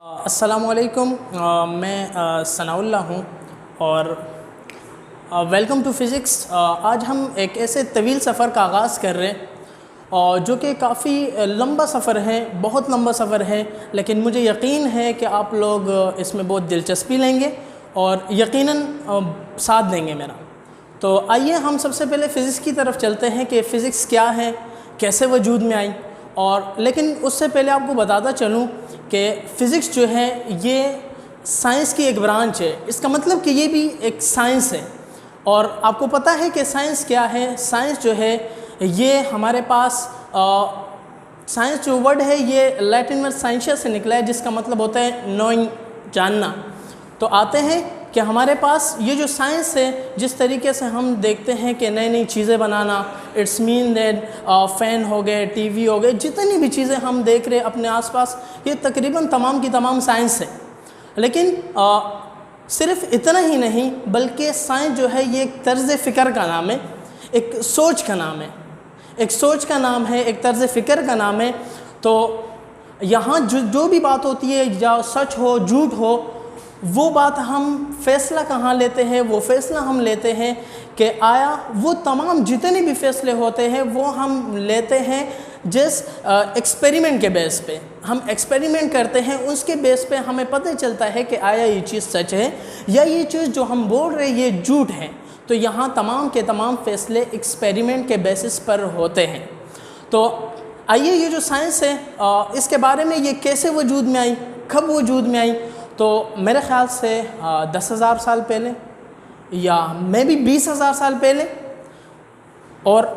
अस्सलामुअलैकुम। मैं सनाउल्लाह हूँ और वेलकम टू फ़िज़िक्स। आज हम एक ऐसे तवील सफ़र का आगाज़ कर रहे हैं और जो कि काफ़ी लंबा सफ़र है, बहुत लंबा सफ़र है, लेकिन मुझे यकीन है कि आप लोग इसमें बहुत दिलचस्पी लेंगे और यकीनन साथ देंगे मेरा। तो आइए हम सबसे पहले फ़िज़िक्स की तरफ चलते हैं कि फ़िज़िक्स क्या है, कैसे वजूद में आई। और लेकिन उससे पहले आपको बताता चलूँ कि फ़िज़िक्स जो है ये साइंस की एक ब्रांच है। इसका मतलब कि ये भी एक साइंस है। और आपको पता है कि साइंस क्या है। साइंस जो है ये हमारे पास साइंस जो वर्ड है ये लैटिन वर्ड साइंसिया से निकला है, जिसका मतलब होता है नोइंग, जानना। तो आते हैं कि हमारे पास ये जो साइंस है, जिस तरीके से हम देखते हैं कि नई नई चीज़ें बनाना, इट्स मीन दैट फ़ैन हो गए, टीवी हो गए, जितनी भी चीज़ें हम देख रहे हैं अपने आसपास, ये तकरीबन तमाम की तमाम साइंस है। लेकिन सिर्फ इतना ही नहीं, बल्कि साइंस जो है ये एक तर्ज़ फ़िक्र का नाम है, एक सोच का नाम है, एक सोच का नाम है, एक तर्ज़ फ़िक्र का नाम है। तो यहाँ जो भी बात होती है, या सच हो झूठ हो, वो बात हम फ़ैसला कहाँ लेते हैं? वो फ़ैसला हम लेते हैं कि आया वो तमाम जितने भी फ़ैसले होते हैं वो हम लेते हैं जिस एक्सपेरिमेंट के बेस पे। हम एक्सपेरिमेंट करते हैं, उसके बेस पे हमें पता चलता है कि आया ये चीज़ सच है या ये चीज़ जो हम बोल रहे हैं ये झूठ है। तो यहाँ तमाम के तमाम फ़ैसले एक्सपेरिमेंट के बेसिस पर होते हैं। तो आइए ये जो साइंस है इसके बारे में, ये कैसे वजूद में आई, कब वजूद में आई। तो मेरे ख़्याल से 10,000 साल पहले या मे भी 20,000 साल पहले और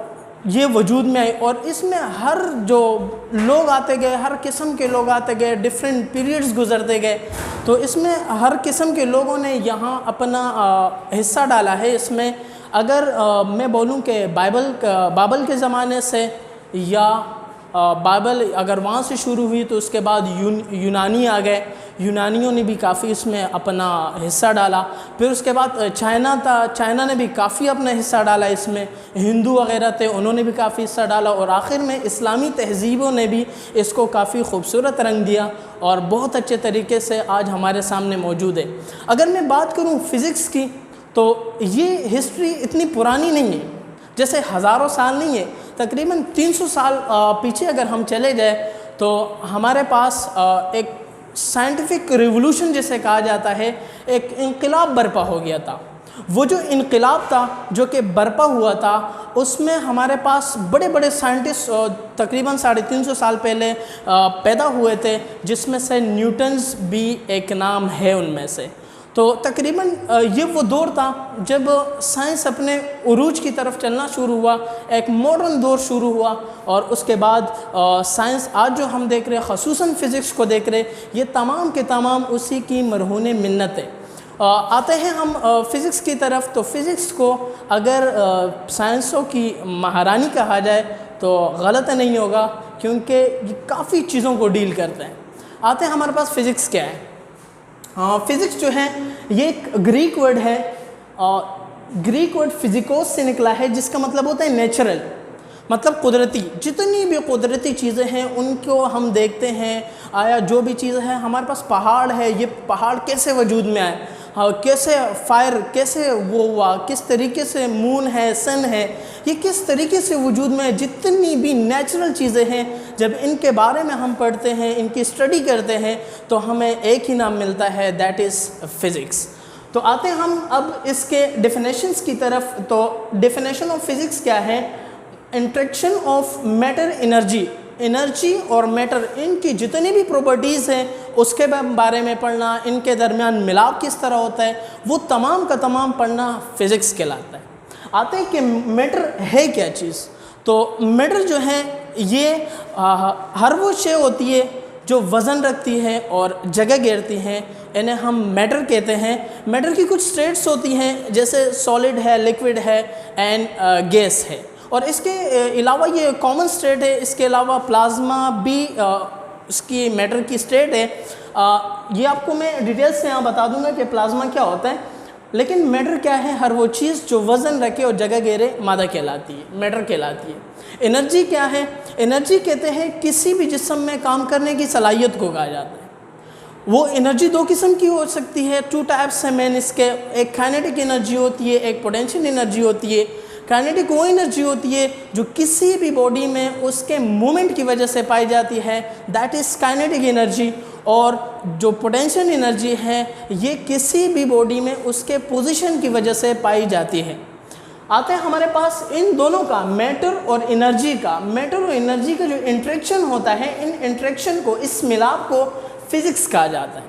ये वजूद में आई। और इसमें हर जो लोग आते गए, हर किस्म के लोग आते गए, डिफरेंट पीरियड्स गुजरते गए। तो इसमें हर किस्म के लोगों ने यहाँ अपना हिस्सा डाला है। इसमें अगर मैं बोलूँ कि बाइबल के ज़माने से, या बाइबल अगर वहाँ से शुरू हुई तो उसके बाद यूनानी आ गए, यूनानियों ने भी काफ़ी इसमें अपना हिस्सा डाला। फिर उसके बाद चाइना था, चाइना ने भी काफ़ी अपना हिस्सा डाला इसमें। हिंदू वगैरह थे, उन्होंने भी काफ़ी हिस्सा डाला। और आखिर में इस्लामी तहज़ीबों ने भी इसको काफ़ी खूबसूरत रंग दिया और बहुत अच्छे तरीके से आज हमारे सामने मौजूद है। अगर मैं बात करूँ फ़िज़िक्स की, तो ये हिस्ट्री इतनी पुरानी नहीं है, जैसे हज़ारों साल नहीं है। तकरीबन 300 साल पीछे अगर हम चले जाए तो हमारे पास एक साइंटिफिक रिवोल्यूशन जिसे कहा जाता है, एक इनकलाब बर्पा हो गया था। वो जो इनकलाब था जो कि बर्पा हुआ था, उसमें हमारे पास बड़े बड़े साइंटिस्ट तकरीबन 350 साल पहले पैदा हुए थे, जिसमें से न्यूटन्स भी एक नाम है उनमें से। तो तकरीबन ये वो दौर था जब साइंस अपने उरूज की तरफ चलना शुरू हुआ, एक मॉडर्न दौर शुरू हुआ। और उसके बाद साइंस आज जो हम देख रहे हैं, ख़ुसूसन फ़िज़िक्स को देख रहे हैं, ये तमाम के तमाम उसी की मरहून मिन्नत है। आते हैं हम फ़िज़िक्स की तरफ। तो फ़िज़िक्स को अगर साइंसों की महारानी कहा जाए तो गलत नहीं होगा, क्योंकि ये काफ़ी चीज़ों को डील करते हैं। आते हैं हमारे पास फ़िज़िक्स क्या है। फ़िज़िक्स जो है ये एक ग्रीक वर्ड है, और ग्रीक वर्ड फिजिकोस से निकला है, जिसका मतलब होता है नेचुरल, मतलब कुदरती। जितनी भी कुदरती चीज़ें हैं उनको हम देखते हैं। आया जो भी चीज़ है, हमारे पास पहाड़ है, ये पहाड़ कैसे वजूद में आए, कैसे फायर कैसे वो हुआ, किस तरीके से मून है, सन है, ये किस तरीके से वजूद में है। जितनी भी नेचुरल चीज़ें हैं, जब इनके बारे में हम पढ़ते हैं, इनकी स्टडी करते हैं, तो हमें एक ही नाम मिलता है, दैट इज़ फ़िज़िक्स। तो आते हैं हम अब इसके डेफिनेशंस की तरफ। तो डेफिनेशन ऑफ फ़िज़िक्स क्या है? Interaction of matter energy, energy और मैटर, इनकी जितनी भी प्रॉपर्टीज़ हैं उसके बारे में पढ़ना, इनके दरमियान मिलाप किस तरह होता है, वो तमाम का तमाम पढ़ना फ़िज़िक्स कहलाता है। आते हैं कि मैटर है क्या चीज़। तो मैटर जो है ये हर वो शय होती है जो वज़न रखती है और जगह घेरती हैं, इन्हें हम मैटर कहते हैं। मैटर की कुछ स्टेट्स होती हैं, जैसे सॉलिड है, लिक्विड है एंड गैस है। और इसके अलावा ये कॉमन स्टेट है, इसके अलावा प्लाज्मा भी इसकी मैटर की स्टेट है। ये आपको मैं डिटेल्स से यहाँ बता दूंगा कि प्लाज्मा क्या होता है। लेकिन मैटर क्या है? हर वो चीज़ जो वज़न रखे और जगह घेरे मादा कहलाती है, मैटर कहलाती है। एनर्जी क्या है? एनर्जी कहते हैं किसी भी जिस्म में काम करने की सलाहियत को कहा जाता है। वो एनर्जी दो किस्म की हो सकती है, 2 टाइप्स है मेन इसके। एक काइनेटिक एनर्जी होती है, एक पोटेंशियल एनर्जी होती है। काइनेटिक वो एनर्जी होती है जो किसी भी बॉडी में उसके मूवमेंट की वजह से पाई जाती है, दैट इज़ काइनेटिक एनर्जी। और जो पोटेंशियल एनर्जी है ये किसी भी बॉडी में उसके पोजीशन की वजह से पाई जाती है। आते हैं हमारे पास इन दोनों का, मैटर और एनर्जी का। मैटर और एनर्जी का जो इंटरेक्शन होता है, इन इंटरेक्शन को, इस मिलाप को फिज़िक्स कहा जाता है।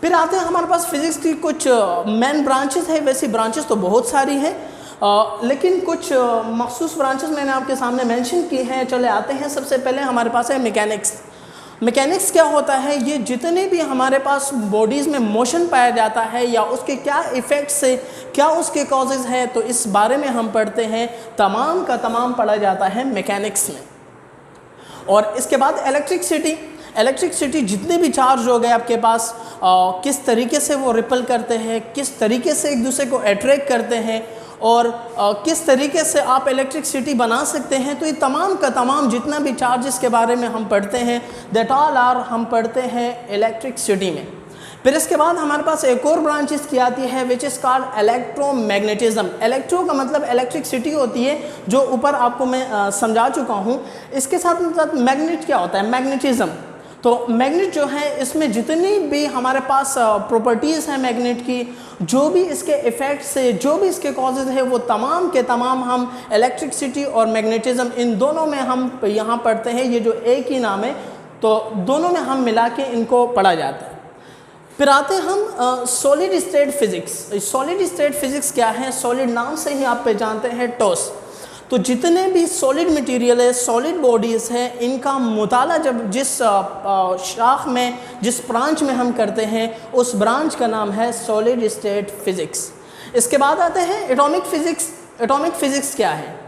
फिर आते हैं हमारे पास फिज़िक्स की कुछ मेन ब्रांचेस है। वैसी ब्रांचेस तो बहुत सारी हैं, लेकिन कुछ मखसूस ब्रांचेस मैंने आपके सामने मेंशन की हैं। चले आते हैं, सबसे पहले हमारे पास है मैकेनिक्स। मैकेनिक्स क्या होता है? ये जितने भी हमारे पास बॉडीज़ में मोशन पाया जाता है या उसके क्या इफ़ेक्ट्स है, क्या उसके कॉजेज़ हैं, तो इस बारे में हम पढ़ते हैं। तमाम का तमाम पढ़ा जाता है मैकेनिक्स में। और इसके बाद इलेक्ट्रिसिटी जितने भी चार्ज हो गए आपके पास, किस तरीके से वो रिपल करते हैं, किस तरीके से एक दूसरे को अट्रैक्ट करते हैं और किस तरीके से आप इलेक्ट्रिसिटी बना सकते हैं। तो ये तमाम का तमाम जितना भी चार्जेस के बारे में हम पढ़ते हैं, दैट ऑल आर हम पढ़ते हैं इलेक्ट्रिसिटी में। फिर इसके बाद हमारे पास एक और ब्रांच इसकी आती है which is called electromagnetism. Electro का मतलब इलेक्ट्रिसिटी होती है, जो ऊपर आपको मैं समझा चुका हूँ। इसके साथ मैग्नेट क्या होता है? मैग्नेटिज्म। तो मैग्नेट जो है, इसमें जितनी भी हमारे पास प्रॉपर्टीज़ हैं मैग्नेट की, जो भी इसके इफ़ेक्ट्स है, जो भी इसके कॉजेज़ है, वो तमाम के तमाम हम इलेक्ट्रिसिटी और मैग्नेटिज्म इन दोनों में हम यहाँ पढ़ते हैं। ये जो एक ही नाम है, तो दोनों में हम मिला के इनको पढ़ा जाता है। फिर आते हैं हम solid state physics. Solid state physics क्या है? सॉलिड नाम से ही आप पहचानते हैं, ठोस। तो जितने भी सॉलिड मटेरियल है, सॉलिड बॉडीज़ हैं, इनका मुताला जब जिस शाख में, जिस ब्रांच में हम करते हैं, उस ब्रांच का नाम है सॉलिड स्टेट फिज़िक्स। इसके बाद आते हैं एटॉमिक फ़िज़िक्स। एटॉमिक फ़िज़िक्स क्या है?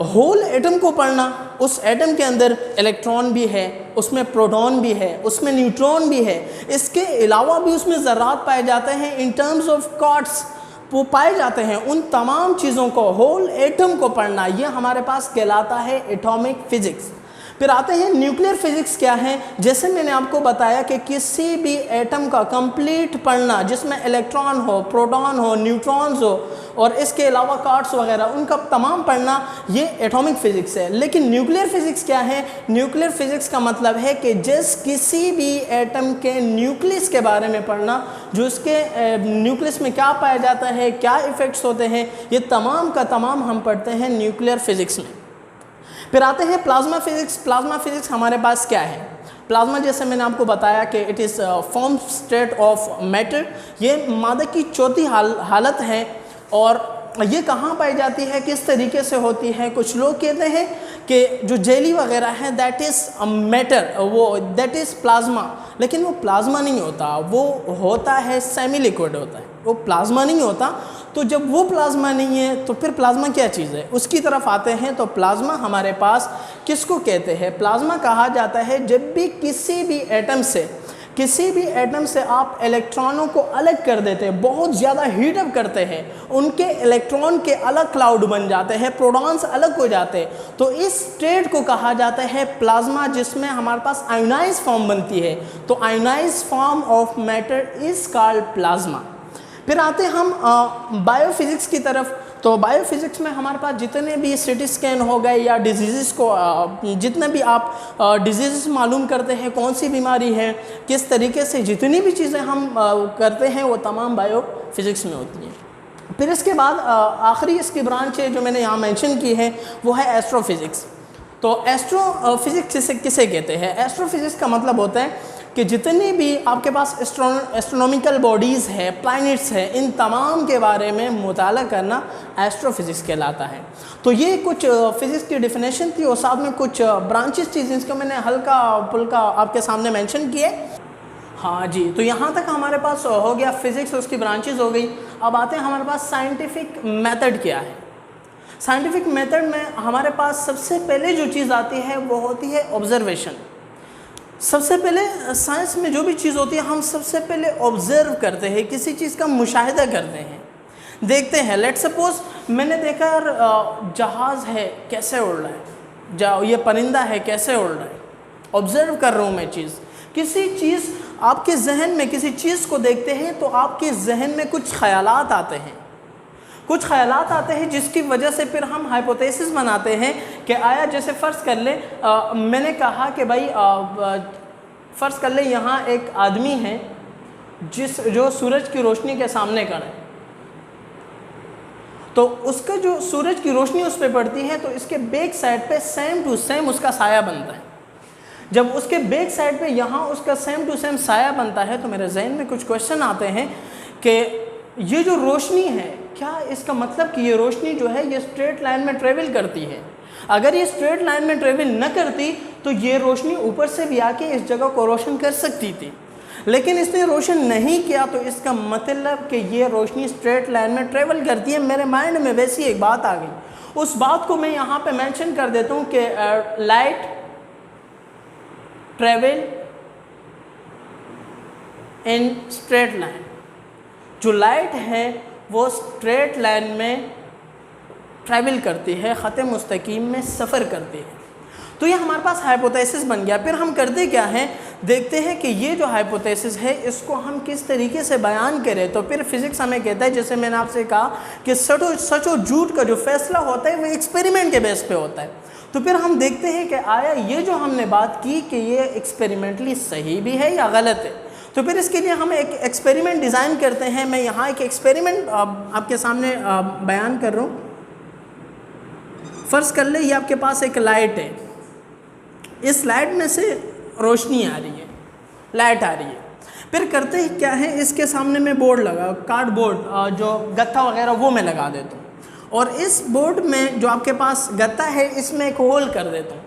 होल एटम को पढ़ना। उस एटम के अंदर इलेक्ट्रॉन भी है, उसमें प्रोटॉन भी है, उसमें न्यूट्रॉन भी है, इसके अलावा भी उसमें ज़र्रात पाए जाते हैं, इन टर्म्स ऑफ क्वार्ट्स वो पाए जाते हैं। उन तमाम चीज़ों को, होल एटम को पढ़ना, ये हमारे पास कहलाता है एटॉमिक फ़िज़िक्स। फिर आते हैं न्यूक्लियर फिज़िक्स क्या है? जैसे मैंने आपको बताया कि किसी भी एटम का कंप्लीट पढ़ना, जिसमें इलेक्ट्रॉन हो, प्रोटॉन हो, न्यूट्रॉन्स हो और इसके अलावा क्वार्ट्स वगैरह, उनका तमाम पढ़ना, ये एटॉमिक फ़िज़िक्स है। लेकिन न्यूक्लियर फ़िज़िक्स क्या है? न्यूक्लियर फ़िज़िक्स का मतलब है कि जिस किसी भी एटम के न्यूक्लियस के बारे में पढ़ना, जो उसके न्यूक्लियस में क्या पाया जाता है, क्या इफ़ेक्ट्स होते हैं, ये तमाम का तमाम हम पढ़ते हैं न्यूक्लियर फ़िज़िक्स में। फिर आते हैं प्लाज्मा फिज़िक्स। प्लाज्मा फिज़िक्स हमारे पास क्या है? प्लाज्मा, जैसे मैंने आपको बताया कि it is form state of matter. ये मादा की चौथी हालत है और ये कहाँ पाई जाती है, किस तरीके से होती है? कुछ लोग कहते हैं कि जो जेली वगैरह है दैट इज़ मैटर, वो दैट इज़ प्लाज्मा, लेकिन वो प्लाज्मा नहीं होता, वो होता है सेमी लिक्विड होता है, वो प्लाज्मा नहीं होता। तो जब वो प्लाज्मा नहीं है तो फिर प्लाज्मा क्या चीज़ है, उसकी तरफ आते हैं। तो प्लाज्मा हमारे पास किसको कहते हैं? प्लाज्मा कहा जाता है जब भी किसी भी एटम से आप इलेक्ट्रॉनों को अलग कर देते हैं, बहुत ज़्यादा हीटअप करते हैं, उनके इलेक्ट्रॉन के अलग क्लाउड बन जाते हैं, प्रोटॉन्स अलग हो जाते हैं, तो इस स्टेट को कहा जाता है प्लाज्मा, जिसमें हमारे पास आयोनाइज फॉर्म बनती है। तो ionise form of matter is called plasma. फिर आते हम बायोफिज़िक्स की तरफ। तो बायोफिज़िक्स में हमारे पास जितने भी सीटी स्कैन हो गए या डिजीज़ को, जितने भी आप डिजीज़ मालूम करते हैं, कौन सी बीमारी है, किस तरीके से, जितनी भी चीज़ें हम करते हैं, वो तमाम बायोफिज़िक्स में होती हैं। फिर इसके बाद आखिरी इसकी ब्रांच है जो मैंने यहाँ मेंशन की है, वो है एस्ट्रोफिज़िक्स। तो एस्ट्रोफिज़िक्स किसे कहते हैं? एस्ट्रोफिज़िक्स का मतलब होता है कि जितनी भी आपके पास एस्ट्रोनॉमिकल बॉडीज़ है, प्लैनेट्स है, इन तमाम के बारे में मुताला करना एस्ट्रोफिज़िक्स कहलाता है। तो ये कुछ फिज़िक्स की डेफिनेशन थी और साथ में कुछ ब्रांचेस थी जिसको मैंने हल्का फुल्का आपके सामने मेंशन किए। हाँ जी, तो यहाँ तक हमारे पास हो गया फिज़िक्स, उसकी ब्रांचेस हो गई। अब आते हैं हमारे पास साइंटिफिक मेथड क्या है। साइंटिफिक मेथड में हमारे पास सबसे पहले जो चीज़ आती है वो होती है ऑब्जर्वेशन। सबसे पहले साइंस में जो भी चीज़ होती है, हम सबसे पहले ऑब्ज़र्व करते हैं, किसी चीज़ का मुशाहिदा करते हैं, देखते हैं। लेट्स सपोज मैंने देखा जहाज़ है कैसे उड़ रहा है, ये परिंदा है कैसे उड़ रहा है, ऑब्ज़र्व कर रहा हूँ मैं चीज़। किसी चीज़ आपके जहन में किसी चीज़ को देखते हैं तो आपके जहन में कुछ ख़यालात आते हैं, कुछ ख़यालात आते हैं जिसकी वजह से फिर हम हाइपोथेसिस बनाते हैं कि आया, जैसे फ़र्ज़ कर ले मैंने कहा कि भाई फ़र्ज़ कर ले यहाँ एक आदमी है जो सूरज की रोशनी के सामने खड़ा है, तो उसका जो सूरज की रोशनी उस पर पड़ती है तो इसके बैक साइड पे सेम टू सेम उसका साया बनता है। जब उसके बैक साइड पे यहाँ उसका सेम टू सेम साया बनता है तो मेरे जहन में कुछ क्वेश्चन आते हैं कि ये जो रोशनी है, क्या इसका मतलब कि ये रोशनी जो है ये स्ट्रेट लाइन में ट्रेवल करती है? अगर ये स्ट्रेट लाइन में ट्रेवल न करती तो ये रोशनी ऊपर से भी आके इस जगह को रोशन कर सकती थी, लेकिन इसने रोशन नहीं किया, तो इसका मतलब कि ये रोशनी स्ट्रेट लाइन में ट्रेवल करती है। मेरे माइंड में वैसी एक बात आ गई, उस बात को मैं यहाँ पे मेंशन कर देता हूँ कि light travel in straight line. जो लाइट है वो स्ट्रेट लाइन में ट्रैवल करती है, ख़त मुस्तकीम में सफ़र करती है। तो ये हमारे पास हाइपोथेसिस बन गया। फिर हम करते क्या हैं, देखते हैं कि ये जो हाइपोथेसिस है इसको हम किस तरीके से बयान करें। तो फिर फिज़िक्स हमें कहता है, जैसे मैंने आपसे कहा कि सच और झूठ का जो फैसला होता है वो एक्सपेरिमेंट के बेस पे होता है। तो फिर हम देखते हैं कि आया ये जो हमने बात की कि ये एक्सपेरिमेंटली सही भी है या गलत है। तो फिर इसके लिए हम एक एक्सपेरिमेंट डिज़ाइन करते हैं। मैं यहाँ एक एक्सपेरिमेंट आपके सामने बयान कर रहा हूँ। फ़र्ज़ कर ले ये आपके पास एक लाइट है, इस लाइट में से रोशनी आ रही है, लाइट आ रही है। फिर करते ही क्या है, इसके सामने में बोर्ड लगा, कार्डबोर्ड जो गत्ता वगैरह वो मैं लगा देता हूँ, और इस बोर्ड में जो आपके पास गत्ता है इसमें एक होल कर देता हूँ।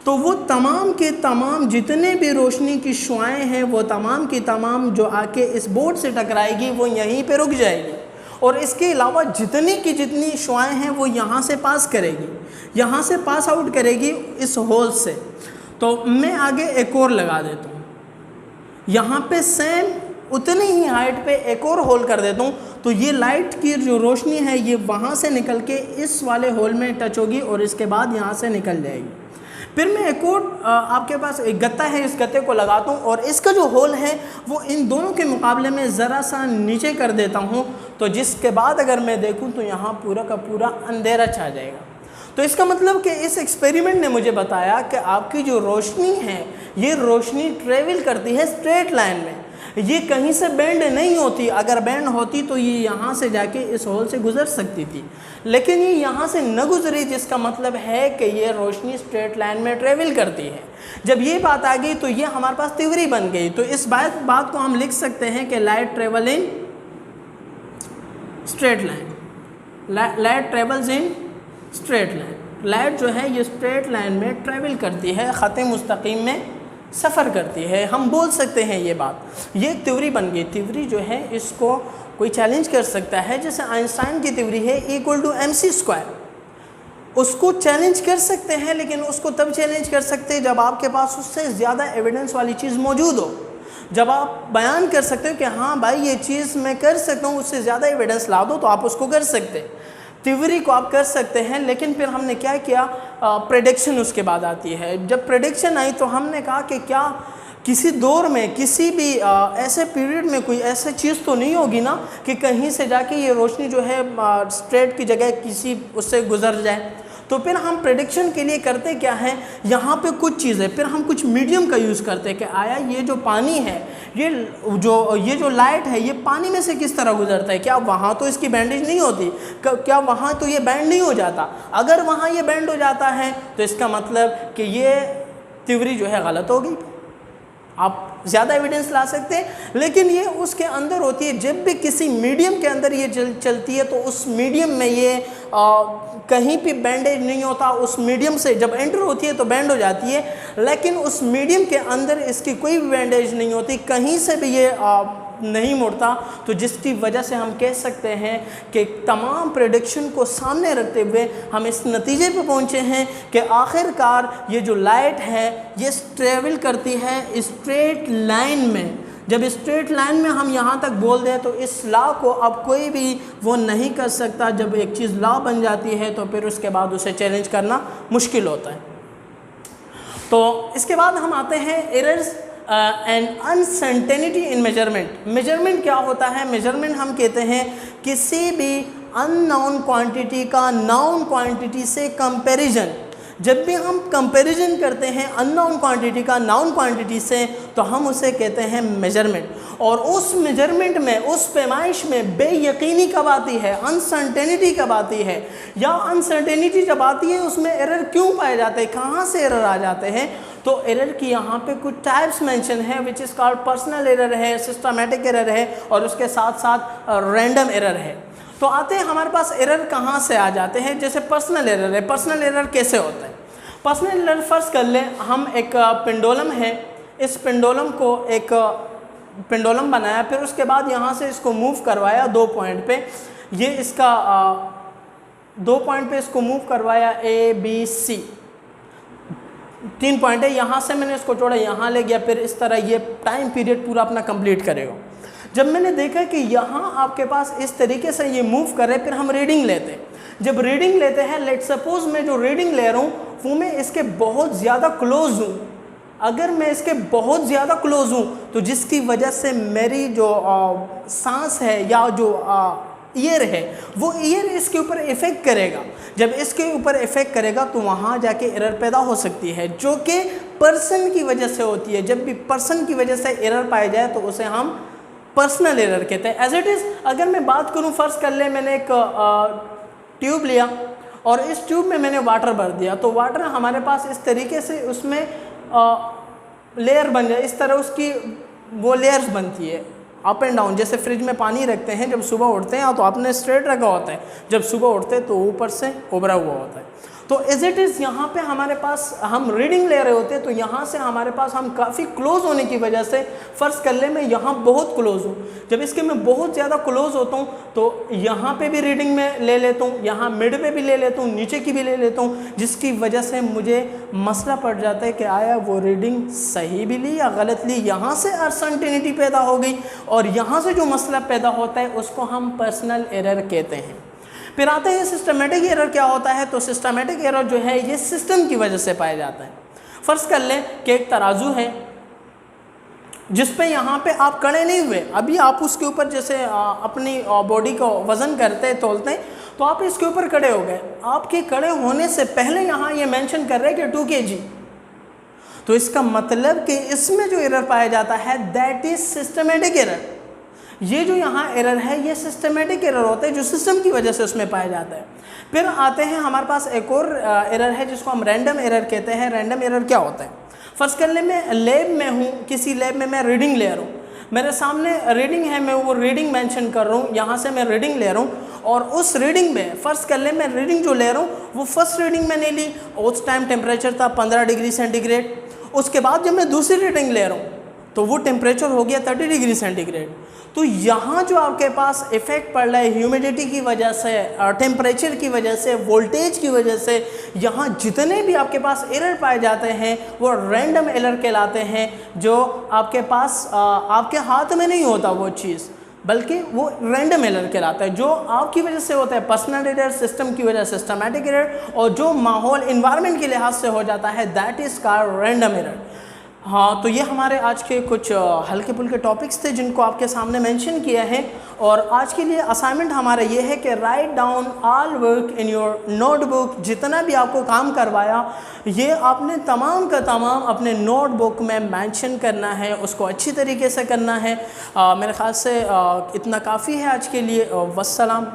तो वो तमाम के तमाम जितने भी रोशनी की शुआएँ हैं वो तमाम की तमाम जो आके इस बोर्ड से टकराएगी वो यहीं पे रुक जाएगी, और इसके अलावा जितनी की जितनी शुआएँ हैं वो यहाँ से पास करेगी, यहाँ से पास आउट करेगी इस होल से। तो मैं आगे एक और लगा देता हूँ, यहाँ पे सेम उतनी ही हाइट पे एक और होल कर देता हूँ। तो ये लाइट की जो रोशनी है ये वहाँ से निकल के इस वाले होल में टच होगी और इसके बाद यहाँ से निकल जाएगी। फिर मैं एक और आपके पास एक गत्ता है, इस गत्ते को लगाता हूँ और इसका जो होल है वो इन दोनों के मुकाबले में ज़रा सा नीचे कर देता हूँ। तो जिसके बाद अगर मैं देखूँ तो यहाँ पूरा का पूरा अंधेरा छा जाएगा। तो इसका मतलब कि इस एक्सपेरिमेंट ने मुझे बताया कि आपकी जो रोशनी है ये रोशनी ट्रेवल करती है स्ट्रेट लाइन में, ये कहीं से बेंड नहीं होती। अगर बेंड होती तो ये यहाँ से जाके इस होल से गुजर सकती थी, लेकिन ये यहाँ से न गुजरी, जिसका मतलब है कि ये रोशनी स्ट्रेट लाइन में ट्रेवल करती है। जब ये बात आ गई तो ये हमारे पास थ्योरी बन गई। तो इस बात को हम लिख सकते हैं कि light travel in straight line, light travels in straight line. Light जो है ये स्ट्रेट लाइन में ट्रेवल करती है, ख़त मुस्तकीम में सफ़र करती है। हम बोल सकते हैं ये बात, ये एक थ्योरी बन गई। थ्योरी जो है इसको कोई चैलेंज कर सकता है, जैसे आइंस्टाइन की थ्योरी है E=mc², उसको चैलेंज कर सकते हैं, लेकिन उसको तब चैलेंज कर सकते हैं जब आपके पास उससे ज़्यादा एविडेंस वाली चीज़ मौजूद हो, जब आप बयान कर सकते हो कि हाँ भाई ये चीज़ मैं कर सकता हूँ, उससे ज़्यादा एविडेंस ला दो तो आप उसको कर सकते हैं। थ्योरी को आप कर सकते हैं, लेकिन फिर हमने क्या किया, प्रेडिक्शन उसके बाद आती है। जब प्रेडिक्शन आई तो हमने कहा कि क्या किसी दौर में किसी भी ऐसे पीरियड में कोई ऐसी चीज़ तो नहीं होगी ना कि कहीं से जाके ये रोशनी जो है स्ट्रेट की जगह किसी उससे गुजर जाए। तो फिर हम प्रेडिक्शन के लिए करते क्या है, यहाँ पे कुछ चीज़ है, फिर हम कुछ मीडियम का यूज़ करते हैं कि आया ये जो पानी है, ये जो लाइट है ये पानी में से किस तरह गुजरता है, क्या वहाँ तो इसकी बैंडेज नहीं होती, क्या वहाँ तो ये बैंड नहीं हो जाता। अगर वहाँ ये बैंड हो जाता है तो इसका मतलब कि ये थ्योरी जो है गलत होगी। आप ज़्यादा एविडेंस ला सकते हैं, लेकिन ये उसके अंदर होती है। जब भी किसी मीडियम के अंदर ये चलती है तो उस मीडियम में ये कहीं भी बैंडेज नहीं होता। उस मीडियम से जब एंटर होती है तो बैंड हो जाती है, लेकिन उस मीडियम के अंदर इसकी कोई भी बैंडेज नहीं होती, कहीं से भी ये नहीं मुड़ता। तो जिसकी वजह से हम कह सकते हैं कि तमाम प्रेडिक्शन को सामने रखते हुए हम इस नतीजे पे पहुंचे हैं कि आखिरकार ये जो लाइट है ये ट्रेवल करती है स्ट्रेट लाइन में। जब स्ट्रेट लाइन में हम यहाँ तक बोल दें तो इस लॉ को अब कोई भी वो नहीं कर सकता। जब एक चीज़ लॉ बन जाती है तो फिर उसके बाद उसे चैलेंज करना मुश्किल होता है। तो इसके बाद हम आते हैं errors. An uncertainty in measurement. Measurement क्या होता है? मेजरमेंट हम कहते हैं किसी भी अननोन क्वांटिटी का नाउन क्वांटिटी से कंपैरिजन। जब भी हम कंपैरिजन करते हैं अननोन क्वांटिटी का नाउन क्वांटिटी से तो हम उसे कहते हैं मेजरमेंट। और उस मेजरमेंट में, उस पैमाइश में बेयकीनी कब आती है? अनसर्टेनिटी कब आती है? या अनसर्टेनिटी जब आती है उसमें एरर क्यों पाए जाते हैं, कहाँ से एरर आ जाते हैं? तो एरर की यहाँ पे कुछ टाइप्स मेंशन है, which is called personal error है, सिस्टमैटिक एरर है और उसके साथ साथ रैंडम एरर है। तो आते हैं हमारे पास एरर कहाँ से आ जाते हैं। जैसे पर्सनल एरर है। पर्सनल एरर कैसे होता है? पर्सनल एरर फर्स्ट कर लें, हम एक पेंडुलम है, इस पेंडुलम को एक पेंडुलम बनाया, फिर उसके बाद यहाँ से इसको मूव करवाया 2 पॉइंट पे। ये इसका 2 पॉइंट पे इसको मूव करवाया, ABC 3 पॉइंट है। यहाँ से मैंने इसको छोड़ा, यहाँ ले गया, फिर इस तरह ये टाइम पीरियड पूरा अपना कंप्लीट करेगा। जब मैंने देखा कि यहाँ आपके पास इस तरीके से ये मूव कर रहे, फिर हम रीडिंग लेते हैं। जब रीडिंग लेते हैं, लेट सपोज मैं जो रीडिंग ले रहा हूँ वो मैं इसके बहुत ज़्यादा क्लोज हूँ। अगर मैं इसके बहुत ज़्यादा क्लोज हूँ तो जिसकी वजह से मेरी जो सांस है या जो ईयर है वो ईयर इसके ऊपर इफ़ेक्ट करेगा। जब इसके ऊपर इफ़ेक्ट करेगा तो वहाँ जाके एरर पैदा हो सकती है, जो कि पर्सन की वजह से होती है। जब भी पर्सन की वजह से एरर पाई जाए तो उसे हम पर्सनल एरर कहते हैं। एज इट इज़ अगर मैं बात करूँ, फर्स्ट कर ले मैंने एक ट्यूब लिया और इस ट्यूब में मैंने वाटर भर दिया, तो वाटर हमारे पास इस तरीके से उसमें लेयर बन जाए, इस तरह उसकी वो लेयर्स बनती है अप एंड डाउन। जैसे फ्रिज में पानी रखते हैं, जब सुबह उठते हैं तो आपने स्ट्रेट रखा होता है, जब सुबह उठते हैं तो ऊपर से उभरा हुआ होता है। तो एज इट इज़ यहाँ पे हमारे पास हम रीडिंग ले रहे होते हैं, तो यहाँ से हमारे पास हम काफ़ी क्लोज होने की वजह से, फ़र्ज़ कर ले मैं यहाँ बहुत क्लोज हूँ, जब इसके मैं बहुत ज़्यादा क्लोज होता हूँ तो यहाँ पे भी रीडिंग में ले लेता हूँ, यहाँ मिड पे भी ले लेता हूँ, नीचे की भी ले लेता हूँ, जिसकी वजह से मुझे मसला पड़ जाता है कि आया वो रीडिंग सही भी ली या गलत ली। यहाँ से अनसर्टेनिटी पैदा हो गई और यहाँ से जो मसला पैदा होता है उसको हम पर्सनल एरर कहते हैं। फिर आते हैं सिस्टमेटिक एरर क्या होता है। तो सिस्टमेटिक एरर जो है ये सिस्टम की वजह से पाया जाता है। फर्ज कर लें कि एक तराजू है जिस पे यहाँ पे आप खड़े नहीं हुए, अभी आप उसके ऊपर जैसे अपनी बॉडी को वज़न करते हैं, तोलते हैं, तो आप इसके ऊपर खड़े हो गए। आपके खड़े होने से पहले यहाँ ये मेंशन कर रहे हैं कि 2 kg, तो इसका मतलब कि इसमें जो एरर पाया जाता है दैट इज सिस्टमेटिक एरर। ये जो यहाँ एरर है ये सिस्टमेटिक एरर होता है जो सिस्टम की वजह से उसमें पाया जाता है। फिर आते हैं हमारे पास एक और एरर है जिसको हम रैंडम एरर कहते हैं। रैंडम एरर क्या होता है? फर्स्ट कर ले मैं लैब में हूँ, किसी लैब में मैं रीडिंग ले रहा हूँ, मेरे सामने रीडिंग है, मैं वो रीडिंग मेंशन कर रहा हूँ, यहाँ से मैं रीडिंग ले रहा हूँ और उस रीडिंग में फर्स्ट कर ले मैं रीडिंग जो ले रहा हूँ वो फर्स्ट रीडिंग मैंने ली, उस टाइम टेम्परेचर था 15 डिग्री सेंटीग्रेड। उसके बाद जब मैं दूसरी रीडिंग ले रहा हूँ तो वो टेम्परेचर हो गया 30 डिग्री सेंटीग्रेड। तो यहाँ जो आपके पास इफेक्ट पड़ रहा है ह्यूमिडिटी की वजह से, टेम्परेचर की वजह से, वोल्टेज की वजह से, यहाँ जितने भी आपके पास एरर पाए जाते हैं वो रैंडम एरर कहलाते हैं, जो आपके पास आपके हाथ में नहीं होता वो चीज़, बल्कि वो रैंडम एरर कहलाता है। जो आपकी वजह से होता है पर्सनल एरर, सिस्टम की वजह से सिस्टमैटिक एरर, और जो माहौल इन्वायरमेंट के लिहाज से हो जाता है that is called random error. हाँ, तो ये हमारे आज के कुछ हल्के फुल्के टॉपिक्स थे जिनको आपके सामने मेंशन किया है। और आज के लिए असाइनमेंट हमारा ये है कि write down all work in your notebook. जितना भी आपको काम करवाया ये आपने तमाम का तमाम अपने नोटबुक में मेंशन करना है, उसको अच्छी तरीके से करना है। मेरे ख्याल से इतना काफ़ी है आज के लिए। वस्सलाम।